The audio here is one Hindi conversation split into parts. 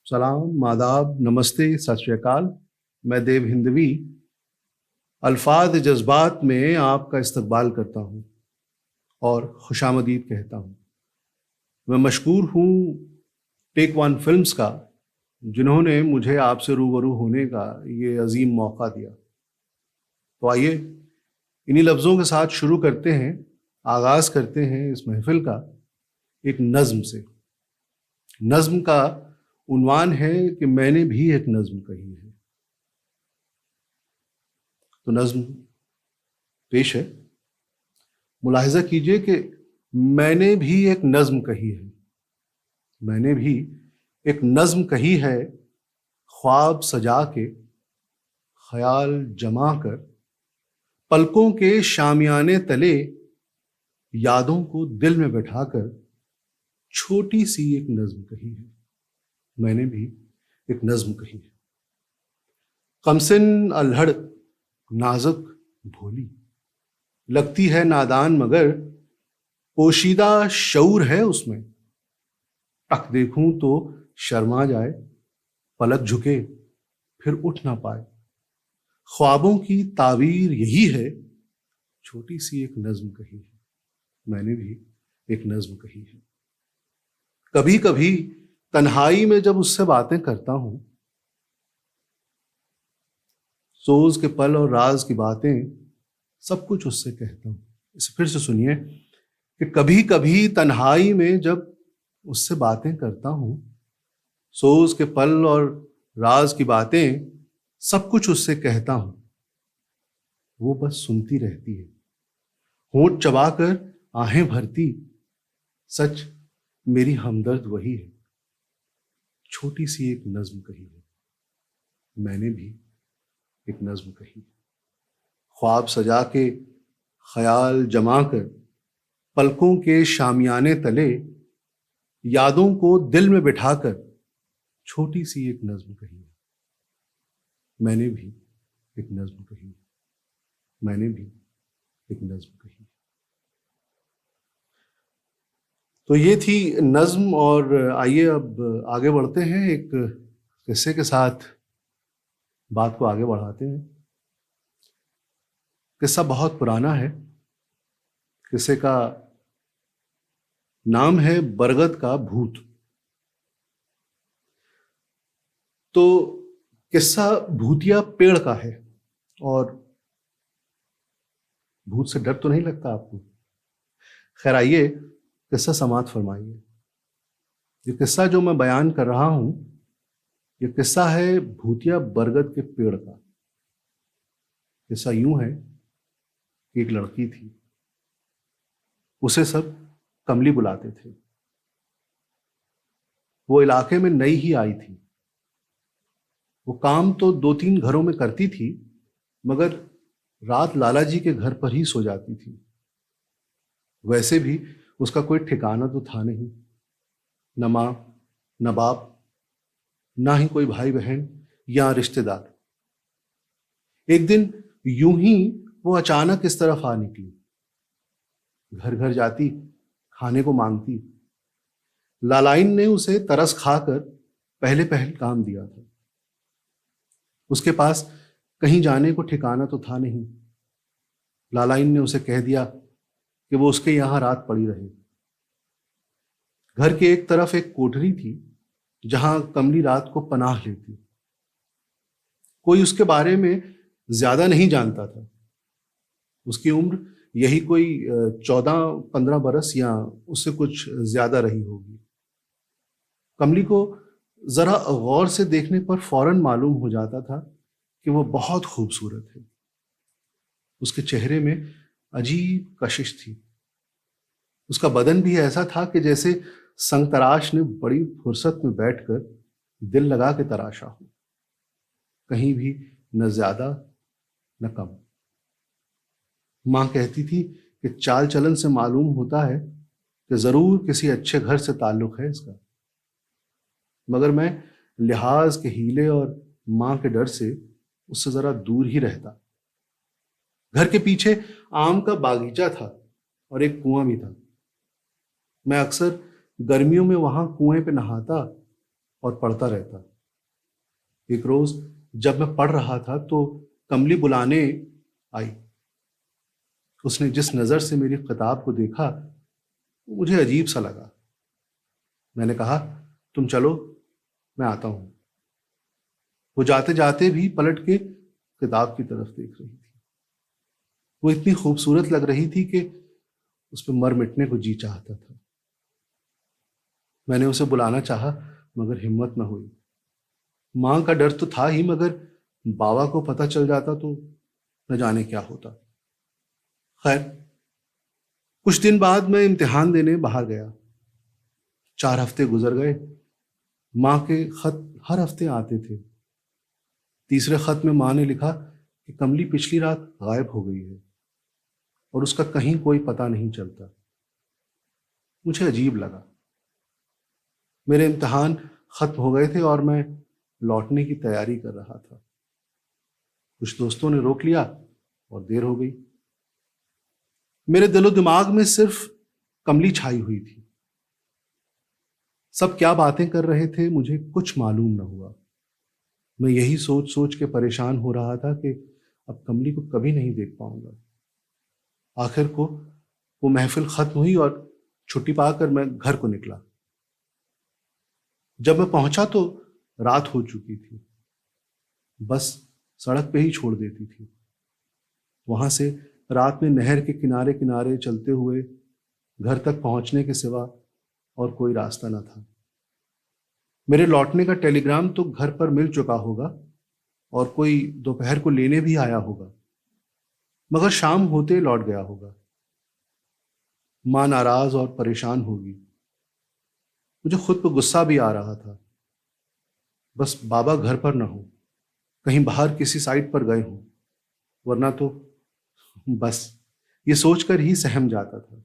सलाम, आदाब, नमस्ते, सत श्री अकाल। मैं देव हिंदवी अल्फाज जज्बात में आपका इस्तकबाल करता हूँ और खुशामदीद कहता हूँ। मैं मशकूर हूँ टेक वन फिल्म्स का, जिन्होंने मुझे आपसे रूबरू होने का ये अजीम मौका दिया। तो आइए इन्हीं लफ्ज़ों के साथ शुरू करते हैं, आगाज़ करते हैं इस महफिल का एक नज़्म से। नज़्म का उन्वान है कि मैंने भी एक नज़्म कही है। तो नज़्म पेश है। मुलाहिजा कीजिए कि मैंने भी एक नज़्म कही है। मैंने भी एक नज़्म कही है, ख्वाब सजा के, ख्याल जमा कर, पलकों के शामियाने तले, यादों को दिल में बैठाकर, छोटी सी एक नज़्म कही है। मैंने भी एक नज़्म कही है। कमसिन अल्हड़, नाजुक, भोली, लगती है नादान मगर पोशीदा शऊर है उसमें। टक देखूं तो शर्मा जाए, पलक झुके फिर उठ ना पाए। ख्वाबों की ताबीर यही है, छोटी सी एक नज़्म कही है। मैंने भी एक नज़्म कही है। कभी कभी तन्हाई में जब उससे बातें करता हूं, सोज के पल और राज की बातें सब कुछ उससे कहता हूं। इसे फिर से सुनिए कि कभी कभी तन्हाई में जब उससे बातें करता हूं, सोज के पल और राज की बातें सब कुछ उससे कहता हूं। वो बस सुनती रहती है, होंठ चबाकर आहें भरती। सच मेरी हमदर्द वही है, छोटी सी एक नज़्म कही है। मैंने भी एक नज़्म कही है। ख्वाब सजा के, ख्याल जमा कर, पलकों के शामियाने तले, यादों को दिल में बिठाकर, छोटी सी एक नज़्म कही है। मैंने भी एक नज़्म कही है। मैंने भी एक नज़्म कही है। तो ये थी नज़्म, और आइए अब आगे बढ़ते हैं। एक किस्से के साथ बात को आगे बढ़ाते हैं। किस्सा बहुत पुराना है। किस्से का नाम है बरगद का भूत। तो किस्सा भूतिया पेड़ का है। और भूत से डर तो नहीं लगता आपको? खैर आइए किस्सा समाप्त फरमाइए। ये किस्सा जो मैं बयान कर रहा हूं, ये किस्सा है भूतिया बरगद के पेड़ का। किस्सा यूं है कि एक लड़की थी, उसे सब कमली बुलाते थे। वो इलाके में नई ही आई थी। वो काम तो 2-3 घरों में करती थी, मगर रात लाला जी के घर पर ही सो जाती थी। वैसे भी उसका कोई ठिकाना तो था नहीं, न माँ, न बाप, ना ही कोई भाई बहन या रिश्तेदार। एक दिन यूं ही वो अचानक इस तरफ आ निकली। घर घर जाती, खाने को मांगती। लालाइन ने उसे तरस खाकर पहले पहल काम दिया था। उसके पास कहीं जाने को ठिकाना तो था नहीं। लालाइन ने उसे कह दिया कि वो उसके यहां रात पड़ी रहे। घर के एक तरफ एक कोठरी थी, जहां कमली रात को पनाह लेती। कोई उसके बारे में ज्यादा नहीं जानता था। उसकी उम्र यही कोई 14-15 बरस या उससे कुछ ज्यादा रही होगी। कमली को जरा गौर से देखने पर फौरन मालूम हो जाता था कि वो बहुत खूबसूरत है। उसके चेहरे में अजीब कशिश थी। उसका बदन भी ऐसा था कि जैसे संगतराश ने बड़ी फुर्सत में बैठकर दिल लगा के तराशा हो। कहीं भी न ज्यादा न कम। मां कहती थी कि चाल चलन से मालूम होता है कि जरूर किसी अच्छे घर से ताल्लुक है इसका। मगर मैं लिहाज के हीले और मां के डर से उससे जरा दूर ही रहता। घर के पीछे आम का बागीचा था और एक कुआं भी था। मैं अक्सर गर्मियों में वहां कुएं पे नहाता और पढ़ता रहता। एक रोज जब मैं पढ़ रहा था तो कमली बुलाने आई। उसने जिस नजर से मेरी किताब को देखा वो मुझे अजीब सा लगा। मैंने कहा, तुम चलो, मैं आता हूं। वो जाते जाते भी पलट के किताब की तरफ देख रही थी। वो इतनी खूबसूरत लग रही थी कि उस पर मर मिटने को जी चाहता था। मैंने उसे बुलाना चाहा मगर हिम्मत न हुई। मां का डर तो था ही, मगर बाबा को पता चल जाता तो न जाने क्या होता। खैर, कुछ दिन बाद मैं इम्तिहान देने बाहर गया। 4 हफ्ते गुजर गए। मां के खत हर हफ्ते आते थे। तीसरे खत में मां ने लिखा कि कमली पिछली रात गायब हो गई है और उसका कहीं कोई पता नहीं चलता। मुझे अजीब लगा। मेरे इम्तिहान खत्म हो गए थे और मैं लौटने की तैयारी कर रहा था। कुछ दोस्तों ने रोक लिया और देर हो गई। मेरे दिलो दिमाग में सिर्फ कमली छाई हुई थी। सब क्या बातें कर रहे थे मुझे कुछ मालूम न हुआ। मैं यही सोच सोच के परेशान हो रहा था कि अब कमली को कभी नहीं देख पाऊंगा। आखिर को वो महफिल खत्म हुई और छुट्टी पाकर मैं घर को निकला। जब मैं पहुंचा तो रात हो चुकी थी। बस सड़क पे ही छोड़ देती थी। वहां से रात में नहर के किनारे किनारे चलते हुए घर तक पहुंचने के सिवा और कोई रास्ता न था। मेरे लौटने का टेलीग्राम तो घर पर मिल चुका होगा और कोई दोपहर को लेने भी आया होगा, मगर शाम होते लौट गया होगा। मां नाराज और परेशान होगी। मुझे खुद पर गुस्सा भी आ रहा था। बस बाबा घर पर न हो, कहीं बाहर किसी साइट पर गए हों, वरना तो बस ये सोचकर ही सहम जाता था।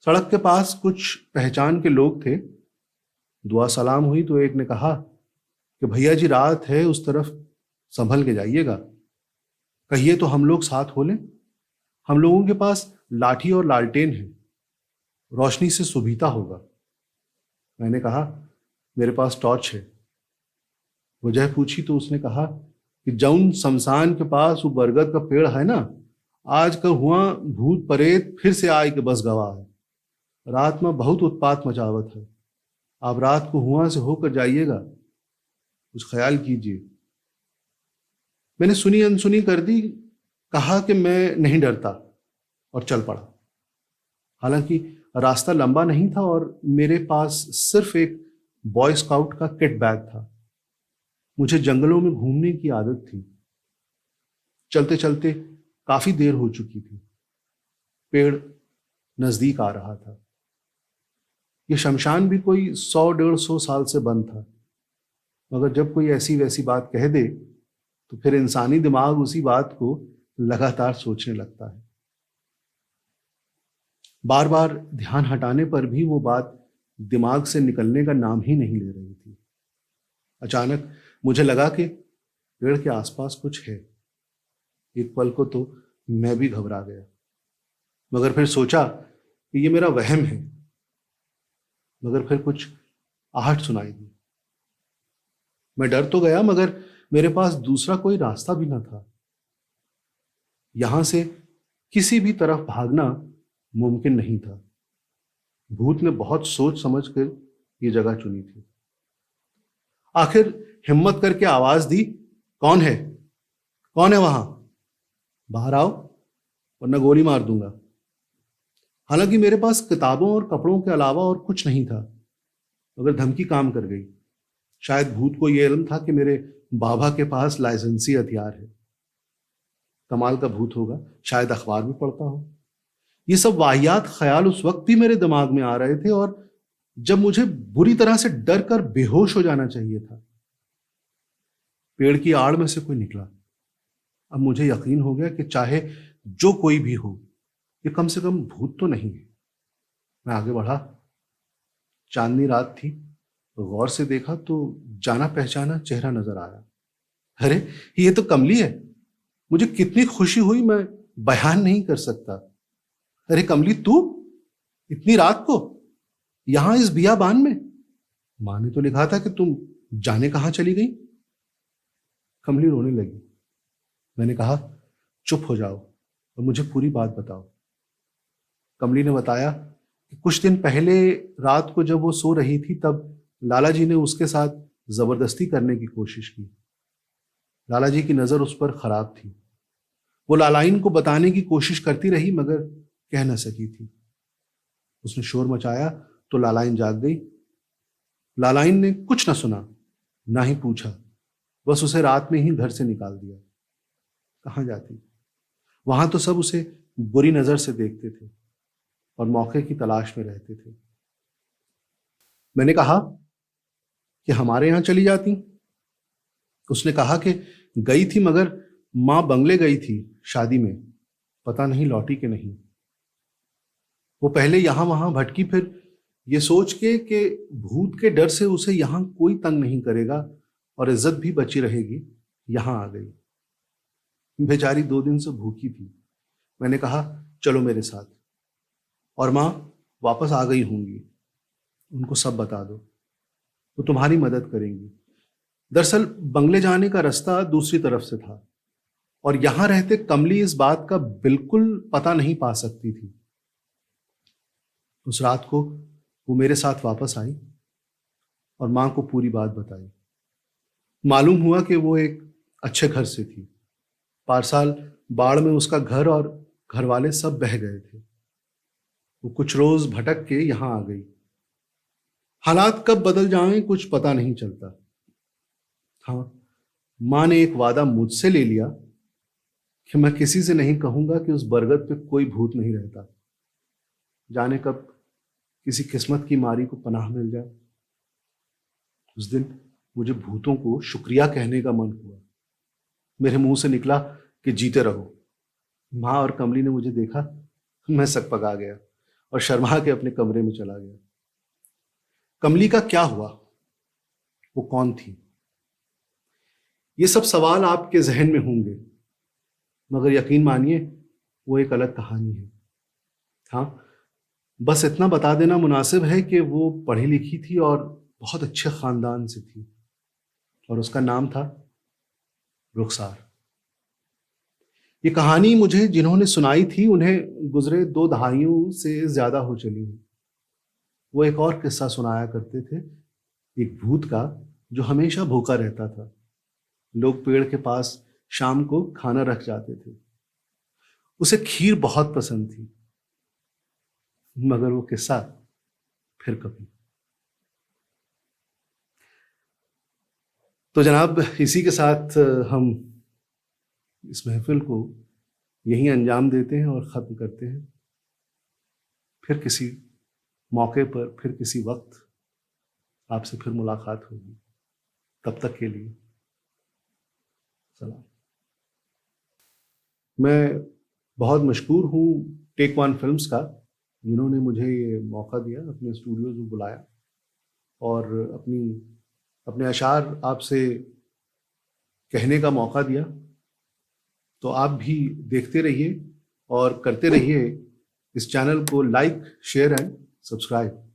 सड़क के पास कुछ पहचान के लोग थे। दुआ सलाम हुई तो एक ने कहा कि भैया जी रात है, उस तरफ संभल के जाइएगा। कहिए तो हम लोग साथ हो लें। हम लोगों के पास लाठी और लालटेन है, रोशनी से सुबीता होगा। मैंने कहा, मेरे पास टॉर्च है। वजह पूछी तो उसने कहा कि जौन शमशान के पास वो बरगद का पेड़ है ना, आज का हुआ भूत प्रेत फिर से आए के बस गवाह है। रात में बहुत उत्पात मचावत है। आप रात को हुआ से होकर जाइएगा, कुछ ख्याल कीजिए। मैंने सुनी अनसुनी कर दी, कहा कि मैं नहीं डरता और चल पड़ा। हालांकि रास्ता लंबा नहीं था और मेरे पास सिर्फ एक बॉय स्काउट का किट बैग था। मुझे जंगलों में घूमने की आदत थी। चलते चलते काफी देर हो चुकी थी। पेड़ नजदीक आ रहा था। यह शमशान भी कोई 100-150 साल से बंद था, मगर जब कोई ऐसी वैसी बात कह दे तो फिर इंसानी दिमाग उसी बात को लगातार सोचने लगता है। बार बार ध्यान हटाने पर भी वो बात दिमाग से निकलने का नाम ही नहीं ले रही थी। अचानक मुझे लगा कि पेड़ के आसपास कुछ है। एक पल को तो मैं भी घबरा गया, मगर फिर सोचा कि ये मेरा वहम है। मगर फिर कुछ आहट सुनाई दी। मैं डर तो गया, मगर मेरे पास दूसरा कोई रास्ता भी न था। यहां से किसी भी तरफ भागना मुमकिन नहीं था। भूत ने बहुत सोच समझ कर ये जगह चुनी थी। आखिर हिम्मत करके आवाज दी, कौन है? कौन है वहां? बाहर आओ वरना गोली मार दूंगा। हालांकि मेरे पास किताबों और कपड़ों के अलावा और कुछ नहीं था, मगर धमकी काम कर गई। शायद भूत को यह इल्म था कि मेरे बाबा के पास लाइसेंसी हथियार है। कमाल का भूत होगा, शायद अखबार में पढ़ता हो। ये सब वाहियात ख्याल उस वक्त भी मेरे दिमाग में आ रहे थे और जब मुझे बुरी तरह से डर कर बेहोश हो जाना चाहिए था। पेड़ की आड़ में से कोई निकला। अब मुझे यकीन हो गया कि चाहे जो कोई भी हो, ये कम से कम भूत तो नहीं है। मैं आगे बढ़ा। चांदनी रात थी। गौर से देखा तो जाना पहचाना चेहरा नजर आया। अरे ये तो कमली है। मुझे कितनी खुशी हुई मैं बयान नहीं कर सकता। अरे कमली, तू इतनी रात को यहां इस बियाबान में? माँ ने तो लिखा था कि तुम जाने कहाँ चली गई। कमली रोने लगी। मैंने कहा, चुप हो जाओ और मुझे पूरी बात बताओ। कमली ने बताया कि कुछ दिन पहले रात को जब वो सो रही थी तब लाला जी ने उसके साथ जबरदस्ती करने की कोशिश की। लाला जी की नजर उस पर खराब थी। वो लालाइन को बताने की कोशिश करती रही मगर कह न सकी थी। उसने शोर मचाया तो लालाइन जाग गई। लालाइन ने कुछ न सुना, ना ही पूछा, बस उसे रात में ही घर से निकाल दिया। कहाँ जाती? वहां तो सब उसे बुरी नजर से देखते थे और मौके की तलाश में रहते थे। मैंने कहा कि हमारे यहां चली जाती। उसने कहा कि गई थी मगर मां बंगले गई थी शादी में, पता नहीं लौटी कि नहीं। वो पहले यहां वहां भटकी, फिर ये सोच के कि भूत के डर से उसे यहां कोई तंग नहीं करेगा और इज्जत भी बची रहेगी, यहां आ गई। बेचारी 2 दिन से भूखी थी। मैंने कहा, चलो मेरे साथ, और माँ वापस आ गई होंगी, उनको सब बता दो, वो तुम्हारी मदद करेंगी। दरअसल बंगले जाने का रास्ता दूसरी तरफ से था और यहां रहते कमली इस बात का बिल्कुल पता नहीं पा सकती थी। उस रात को वो मेरे साथ वापस आई और मां को पूरी बात बताई। मालूम हुआ कि वो एक अच्छे घर से थी। पारसाल बाढ़ में उसका घर और घर वाले सब बह गए थे। वो कुछ रोज भटक के यहां आ गई। हालात कब बदल जाएं कुछ पता नहीं चलता। हाँ, मां ने एक वादा मुझसे ले लिया कि मैं किसी से नहीं कहूंगा कि उस बरगद पे कोई भूत नहीं रहता। जाने कब किसी किस्मत की मारी को पनाह मिल जाए। उस दिन मुझे भूतों को शुक्रिया कहने का मन हुआ। मेरे मुंह से निकला कि जीते रहो। मां और कमली ने मुझे देखा, मैं सकपका गया और शर्मा के अपने कमरे में चला गया। कमली का क्या हुआ? वो कौन थी? ये सब सवाल आपके जहन में होंगे, मगर यकीन मानिए वो एक अलग कहानी है। हाँ, बस इतना बता देना मुनासिब है कि वो पढ़ी लिखी थी और बहुत अच्छे खानदान से थी और उसका नाम था रुखसार। ये कहानी मुझे जिन्होंने सुनाई थी उन्हें गुजरे 2 दहाइयों से ज्यादा हो चली है। वो एक और किस्सा सुनाया करते थे, एक भूत का जो हमेशा भूखा रहता था। लोग पेड़ के पास शाम को खाना रख जाते थे। उसे खीर बहुत पसंद थी, मगर वो किस्सा फिर कभी। तो जनाब, इसी के साथ हम इस महफिल को यहीं अंजाम देते हैं और ख़त्म करते हैं। फिर किसी मौके पर, फिर किसी वक्त आपसे फिर मुलाकात होगी। तब तक के लिए सलाम। मैं बहुत मशकूर हूँ टेक वन फिल्म्स का, जिन्होंने मुझे ये मौका दिया, अपने स्टूडियोज में बुलाया और अपने अशार आपसे कहने का मौका दिया। तो आप भी देखते रहिए और करते रहिए इस चैनल को लाइक, शेयर एंड सब्सक्राइब।